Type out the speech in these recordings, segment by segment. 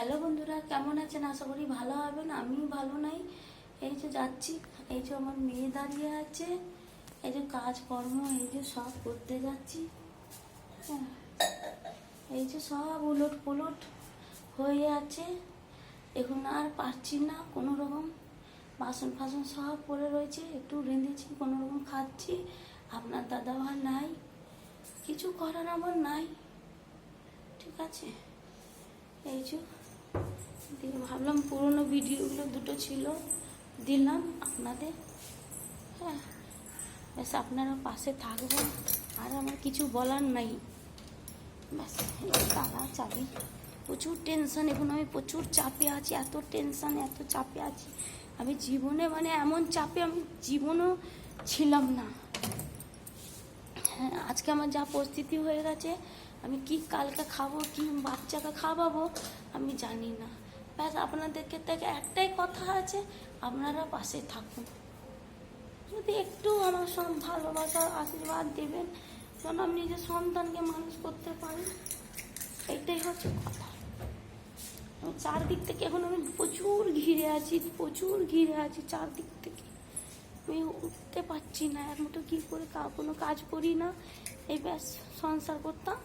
Hello বন্ধুরা, কেমন আছেন? আশা করি ভালো হবেন। আমিও ভালো নাই। এই যে যাচ্ছি, এই যে আমার মেয়ে দাঁড়িয়ে আছে, এই যে কাজকর্ম এই যে সব করতে যাচ্ছি। হ্যাঁ, এই যে সব উলট পুলট হয়ে আছে। এখন আর পারছি না কোনো রকম। বাসন ফাসন সব পড়ে রয়েছে, একটু রেঁধেছি, কোনো রকম খাচ্ছি। আপনার দাদাভাই নাই, কিছু করার আমার নাই। ঠিক আছে, এই যে দিয়ে ভাবলাম পুরোনো ভিডিওগুলো দুটো ছিল, দিলাম আপনাদের। হ্যাঁ, ব্যাস আপনারা পাশে থাকবেন, আর আমার কিছু বলার নাই। ব্যাস তারা চাবি প্রচুর টেনশন, এখন আমি প্রচুর চাপে আছি, এত টেনশন এত চাপে আছি। আমি জীবনে এমন চাপে আমি জীবনও ছিলাম না। হ্যাঁ, আজকে আমার যা পরিস্থিতি হয়ে গেছে, আমি কি কালকে খাবো, কি বাচ্চাকে খাওয়াবো আমি জানি না। ব্যাস আপনাদেরকে থেকে একটাই কথা আছে, আপনারা পাশে থাকুন। যদি একটু আমার ভালোবাসার আশীর্বাদ দেবেন, যেন আমি নিজের সন্তানকে মানুষ করতে পারি, এইটাই হচ্ছে কথা। চারদিক থেকে এখন আমি প্রচুর ঘিরে আছি চারদিক থেকে। আমি উঠতে পারছি না, এক মুঠো কী করে কোনো কাজ করি না। এই ব্যাস সংসার করতাম,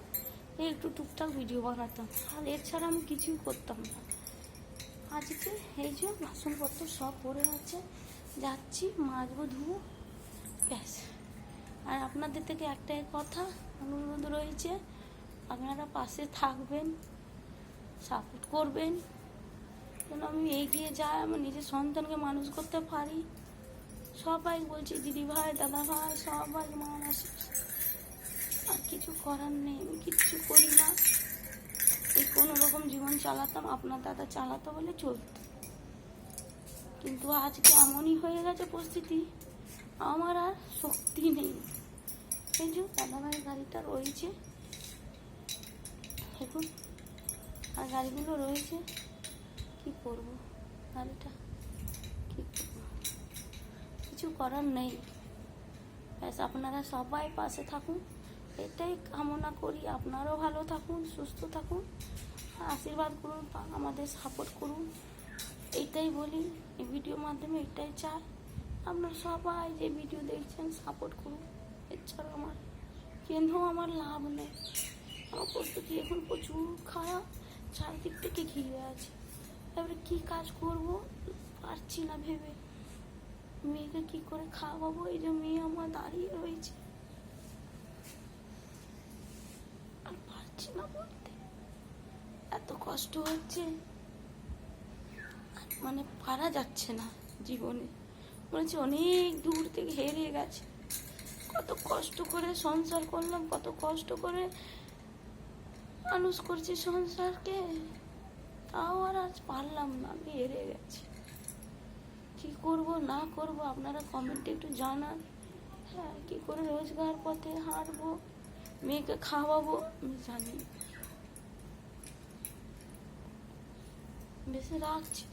এই একটু টুকটাক ভিডিও বানাতাম, আর এছাড়া আমি কিছুই করতাম না। আজকে এই যে বাসনপত্র সব পড়ে আছে, যাচ্ছি মাজবো, ধুবো, ব্যাস। আর আপনাদের থেকে একটাই কথা অনুরোধ রয়েছে, আপনারা পাশে থাকবেন, সাপোর্ট করবেন, যেন আমি এগিয়ে যাই, আমার নিজের সন্তানকে মানুষ করতে পারি। সবাই বলছে দিদি ভাই, দাদা ভাই, সবাই মানুষ, আর কিছু করার নেই। আমি কিচ্ছু করি না, এই কোনো রকম জীবন চালাতাম, আপনার দাদা চালাতো বলে চলতো। কিন্তু আজকে এমনই হয়ে গেছে পরিস্থিতি, আমার আর শক্তি নেই। এই যে দাদাভাইয়ের গাড়িটা রয়েছে, এখন আর গাড়িগুলো রয়েছে, কি করব, গাড়িটা কি করব, কিছু করার নেই। ব্যাস আপনারা সবাই পাশে থাকুন, এটাই কামনা করি। আপনারাও ভালো থাকুন, সুস্থ থাকুন, আশীর্বাদ করুন, আমাদের সাপোর্ট করুন, এইটাই বলি। এই ভিডিওর মাধ্যমে এটাই চাই, আপনারা সবাই যে ভিডিও দেখছেন সাপোর্ট করুন। এছাড়া আমার আমার লাভ নেই। আমার পরিস্থিতি এখন প্রচুর খারাপ, চারদিক থেকে ঘিরে আছে। এবারে কি কাজ করব পারছি না ভেবে। মেয়েকে কি করে খাওয়াবো, এই যে মেয়ে আমার দাঁড়িয়ে রয়েছে, আর পারছি না বলতে, এত কষ্ট হচ্ছে, পারা যাচ্ছে না। জীবনে মনে হচ্ছে অনেক দূর থেকে হেরে গেছে। কত কষ্ট করে সংসার করলাম, কত কষ্ট করে মানুষ করছি সংসারকে, তাও আর আজ পারলাম না, আমি হেরে গেছি। কি করব না করব আপনারা কমেন্টে একটু জানান। হ্যাঁ, কি করে রোজগার পথে হাঁটবো, মেয়েকে খাওয়াবো আমি জানি। বেশি রাখছি।